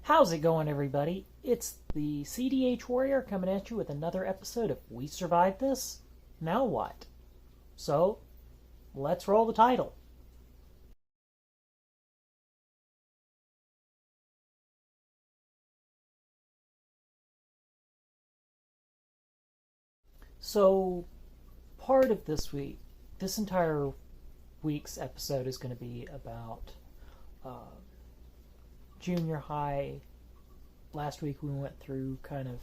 How's it going, everybody? It's the CDH Warrior coming at you with another episode of We Survived This? Now what? So, let's roll the title. So, part of this entire week's episode is going to be about junior high. Last week we went through kind of,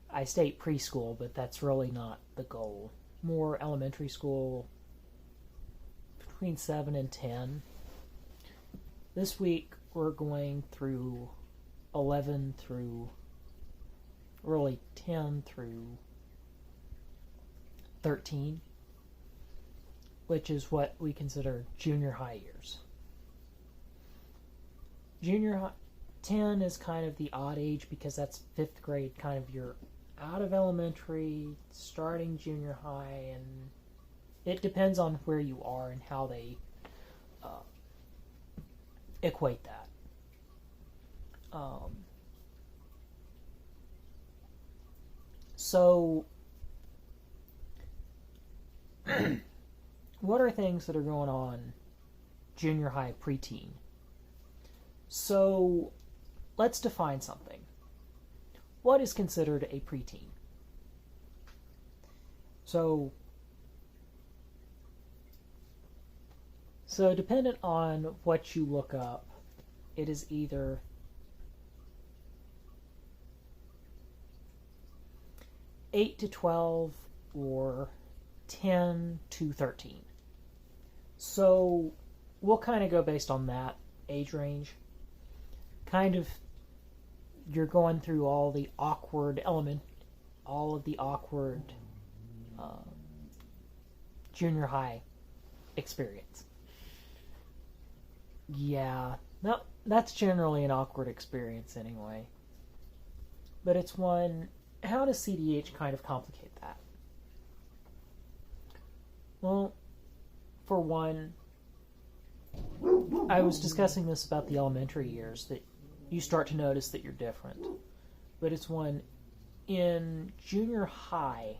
I state preschool, but that's really not the goal. More elementary school, between 7 and 10. This week we're going through 11 through, really 10 through 13, which is what we consider junior high years. Junior high, 10 is kind of the odd age because that's 5th grade, kind of you're out of elementary, starting junior high, and it depends on where you are and how they equate that. So, what are things that are going on junior high, preteen? So, let's define something. What is considered a preteen? So dependent on what you look up, it is either 8 to 12 or 10 to 13. So we'll kind of go based on that age range. Kind of, you're going through all of the awkward junior high experience. Yeah, no, that's generally an awkward experience anyway. But it's one, how does CDH kind of complicate that? Well, for one, I was discussing this about the elementary years, that you start to notice that you're different. But it's one, in junior high,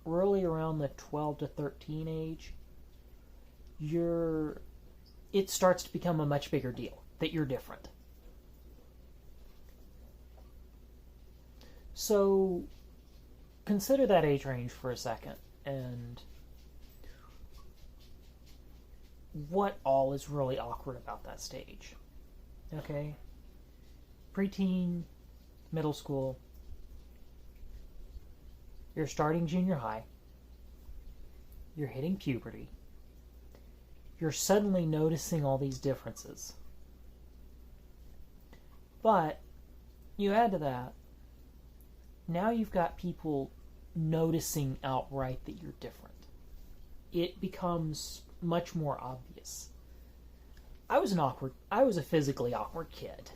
really around the 12 to 13 age, it starts to become a much bigger deal that you're different. So consider that age range for a second and what all is really awkward about that stage. Okay? Preteen, middle school, you're starting junior high, you're hitting puberty, you're suddenly noticing all these differences. But you add to that, now you've got people noticing outright that you're different. It becomes much more obvious. I was a physically awkward kid.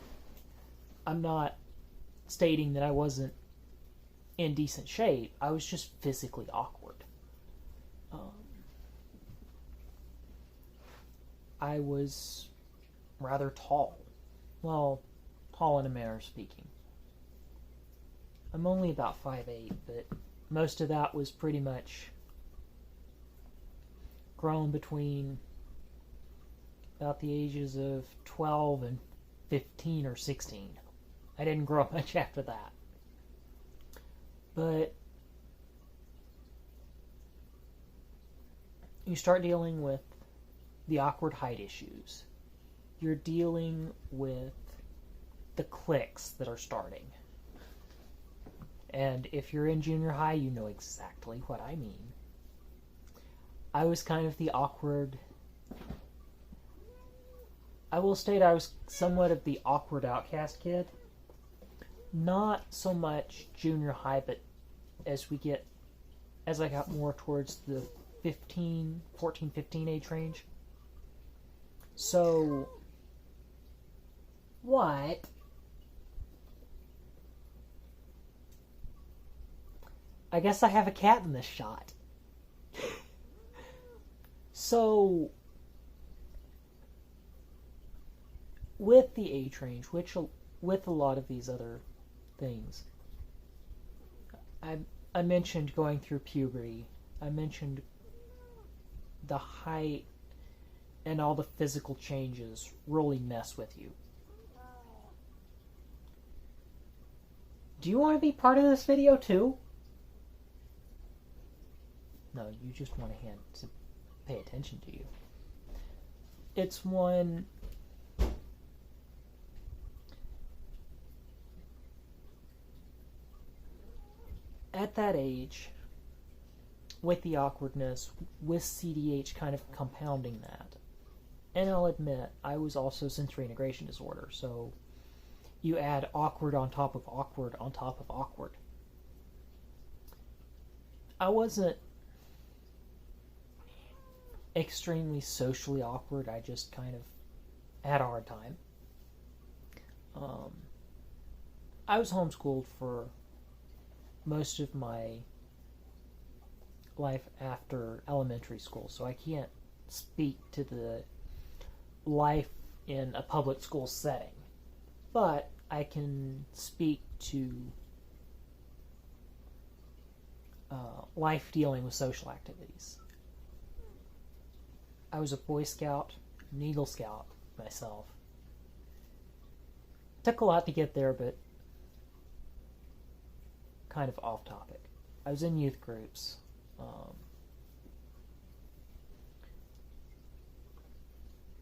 I'm not stating that I wasn't in decent shape. I was just physically awkward. I was rather tall. Well, tall in a manner of speaking. I'm only about 5'8", but most of that was pretty much grown between about the ages of 12 and 15 or 16. I didn't grow up much after that. But you start dealing with the awkward height issues. You're dealing with the cliques that are starting. And if you're in junior high, you know exactly what I mean. I was kind of the awkward... I will state I was somewhat of the awkward outcast kid. Not so much junior high, but as I got more towards the 14, 15 age range. So, what? I guess I have a cat in this shot. So, with the age range, with a lot of these other things, I mentioned going through puberty. I mentioned the height and all the physical changes really mess with you. Do you want to be part of this video too? No, you just want a hand to pay attention to you. It's one... At that age, with the awkwardness, with CDH kind of compounding that, and I'll admit, I was also sensory integration disorder, so you add awkward on top of awkward on top of awkward. I wasn't extremely socially awkward, I just kind of had a hard time. I was homeschooled for most of my life after elementary school, so I can't speak to the life in a public school setting, but I can speak to life dealing with social activities. I was a Boy Scout, an Eagle Scout myself. Took a lot to get there, but kind of off topic. I was in youth groups.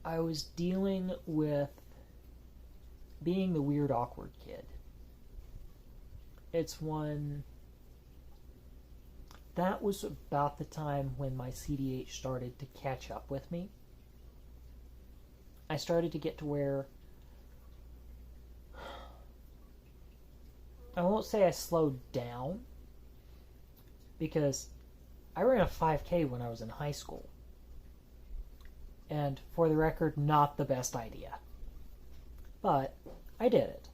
I was dealing with being the weird, awkward kid. It's one... That was about the time when my CDH started to catch up with me. I started to get to where... I won't say I slowed down, because I ran a 5K when I was in high school. And for the record, not the best idea. But I did it.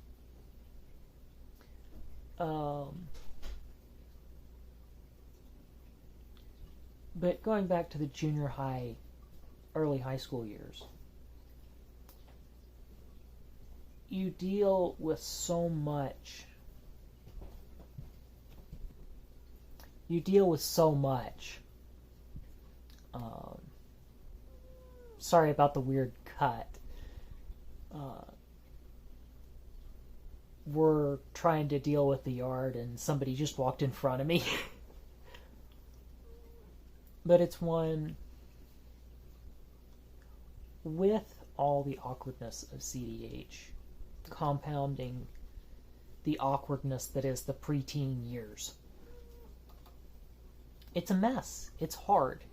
But going back to the junior high, early high school years, you deal with so much. Sorry about the weird cut. We're trying to deal with the yard and somebody just walked in front of me. But it's one... With all the awkwardness of CDH, compounding the awkwardness that is the preteen years, it's a mess. It's hard.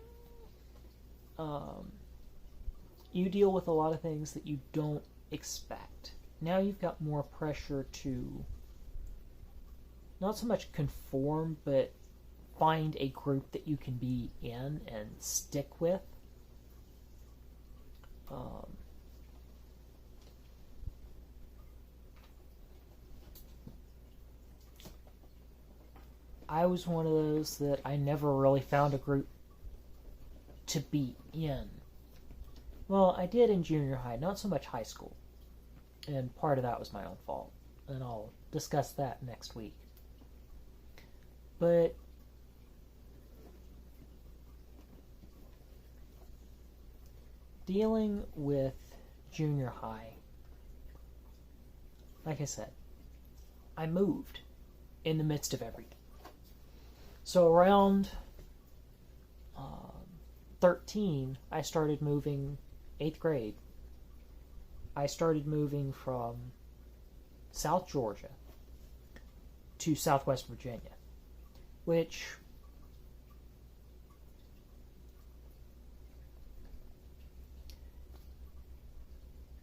You deal with a lot of things that you don't expect. Now you've got more pressure to not so much conform, but find a group that you can be in and stick with. I was one of those that I never really found a group to be in. Well, I did in junior high, not so much high school. And part of that was my own fault. And I'll discuss that next week. But dealing with junior high, like I said, I moved in the midst of everything. So around 13, I started moving, 8th grade. I started moving from South Georgia to Southwest Virginia, which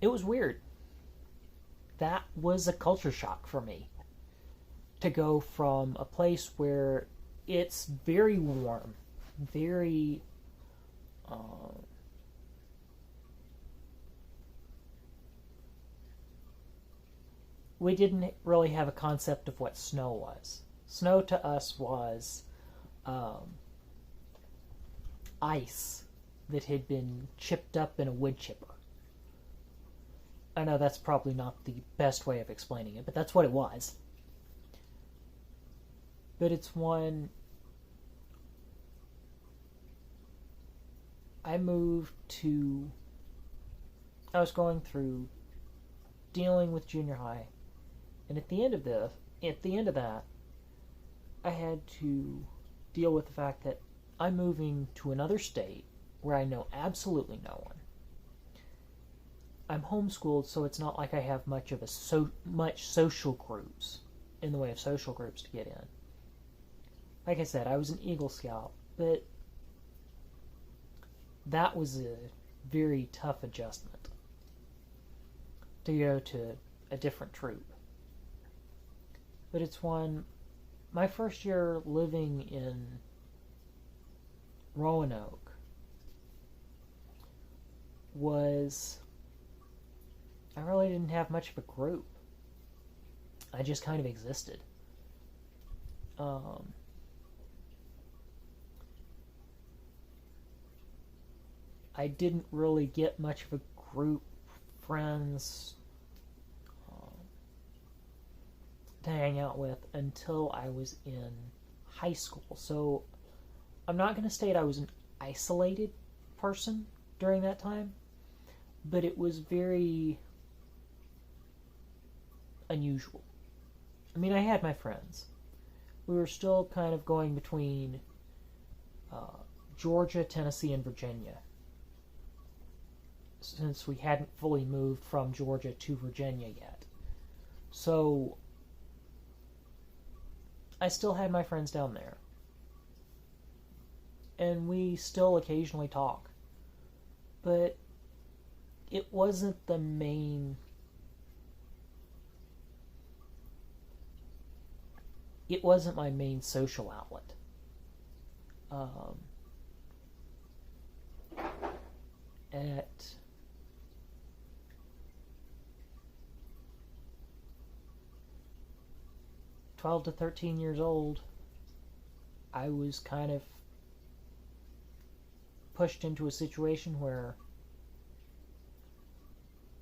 it was weird. That was a culture shock for me, to go from a place where it's very warm, very we didn't really have a concept of what snow was. Snow to us was ice that had been chipped up in a wood chipper. I know that's probably not the best way of explaining it, but that's what it was. But it's one I was going through dealing with junior high, and at the end of that, I had to deal with the fact that I'm moving to another state where I know absolutely no one. I'm homeschooled, so it's not like I have much social groups in the way of social groups to get in. Like I said, I was an Eagle Scout, but that was a very tough adjustment to go to a different troop. But it's my first year living in Roanoke I really didn't have much of a group. I just kind of existed. I didn't really get much of a group, friends to hang out with until I was in high school. So I'm not going to state I was an isolated person during that time, but it was very unusual. I mean, I had my friends. We were still kind of going between Georgia, Tennessee, and Virginia, since we hadn't fully moved from Georgia to Virginia yet. So I still had my friends down there. And we still occasionally talk. But it wasn't my main social outlet. At 12 to 13 years old, I was kind of pushed into a situation where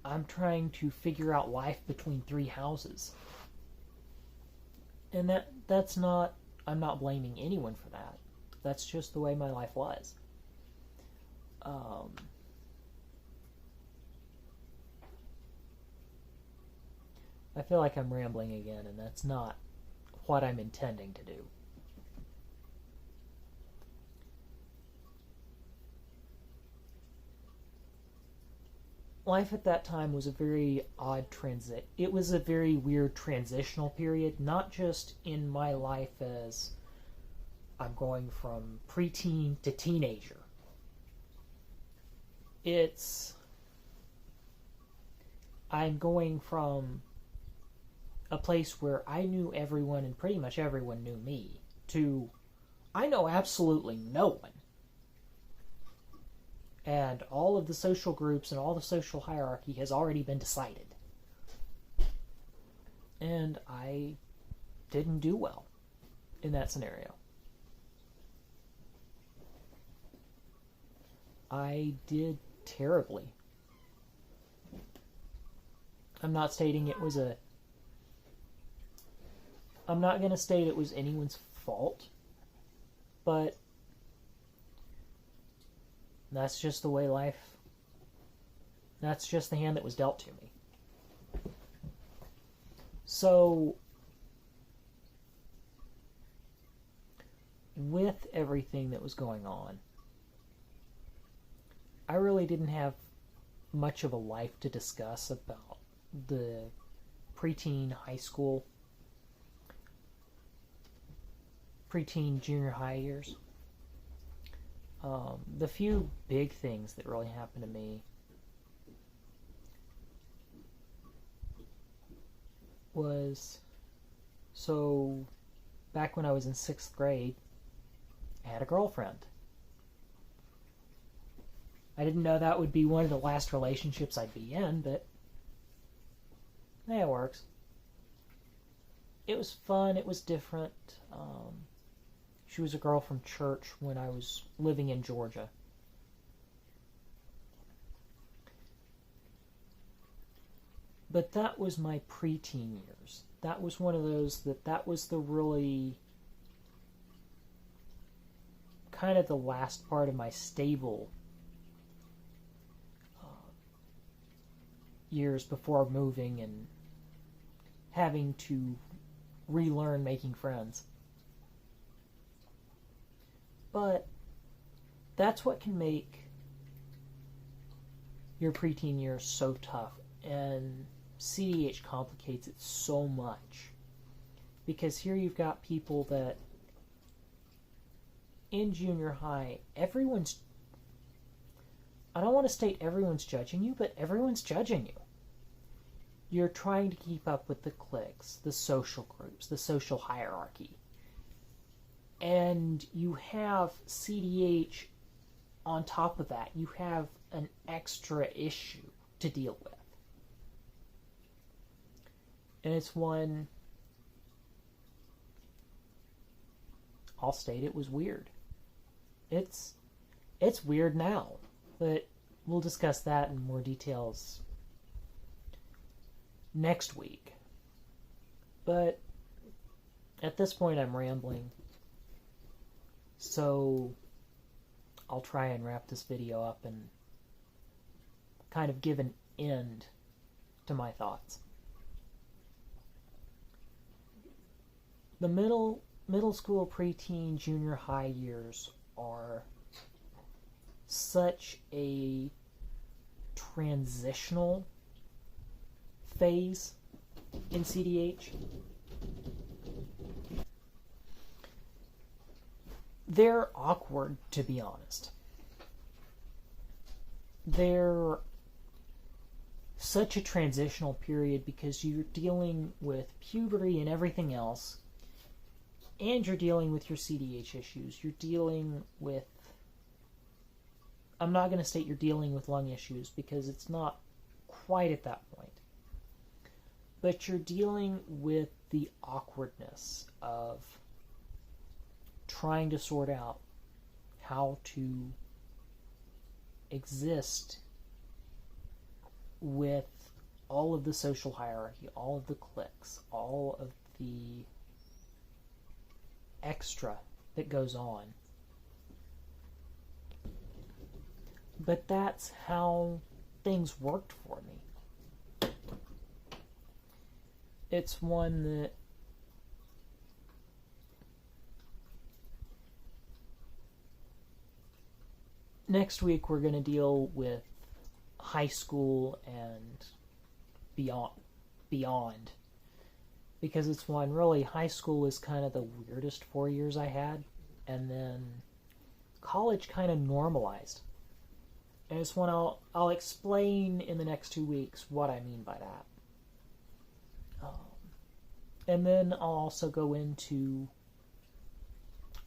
I'm trying to figure out life between three houses. And that's not, I'm not blaming anyone for that. That's just the way my life was. I feel like I'm rambling again, and that's not what I'm intending to do. Life at that time was a very odd transit. It was a very weird transitional period, not just in my life as I'm going from preteen to teenager. I'm going from a place where I knew everyone and pretty much everyone knew me to I know absolutely no one. And all of the social groups and all the social hierarchy has already been decided. And I didn't do well in that scenario. I did terribly. I'm not stating it was I'm not going to state it was anyone's fault, but that's just the way that's just the hand that was dealt to me. So, with everything that was going on, I really didn't have much of a life to discuss about the preteen, high school, preteen, junior high years. The few big things that really happened to me was, so back when I was in 6th grade, I had a girlfriend. I didn't know that would be one of the last relationships I'd be in, but it works. It was fun, it was different. She was a girl from church when I was living in Georgia. But that was my preteen years. That was one of those that was the really kind of the last part of my stable years before moving and having to relearn making friends. But that's what can make your preteen years so tough, and CDH complicates it so much, because here you've got people that in junior high, I don't want to state everyone's judging you, but everyone's judging you. You're trying to keep up with the cliques, the social groups, the social hierarchy. And you have CDH on top of that. You have an extra issue to deal with. And it's one, I'll state it was weird. It's weird now, but we'll discuss that in more details next week. But at this point I'm rambling, so I'll try and wrap this video up and kind of give an end to my thoughts. The middle school, preteen, junior high years are such a transitional phase in CDH. They're awkward, to be honest. They're such a transitional period because you're dealing with puberty and everything else, and you're dealing with your CDH issues. You're dealing with, I'm not going to state you're dealing with lung issues because it's not quite at that point, but you're dealing with the awkwardness of trying to sort out how to exist with all of the social hierarchy, all of the cliques, all of the extra that goes on. But that's how things worked for me. It's one that next week we're going to deal with high school and beyond. Because it's one, really, high school is kind of the weirdest 4 years I had, and then college kind of normalized. And it's one I'll explain in the next 2 weeks what I mean by that. And then I'll also go into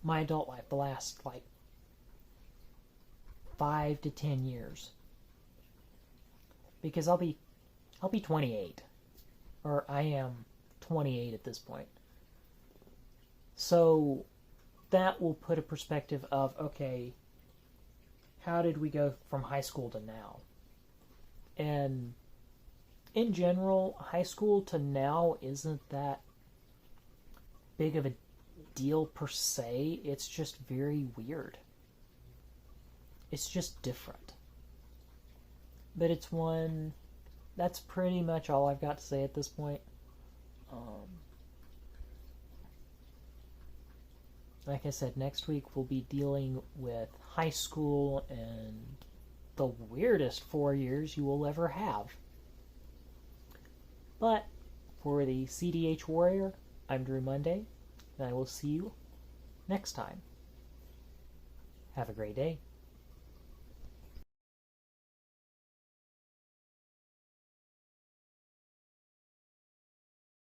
my adult life, the last, 5 to 10 years. Because I'll be 28. Or I am 28 at this point. So that will put a perspective of, okay, how did we go from high school to now? And in general, high school to now isn't that big of a deal per se. It's just very weird. It's just different. But it's one, that's pretty much all I've got to say at this point. Like I said, next week we'll be dealing with high school and the weirdest 4 years you will ever have. But for the CDH Warrior, I'm Drew Monday, and I will see you next time. Have a great day.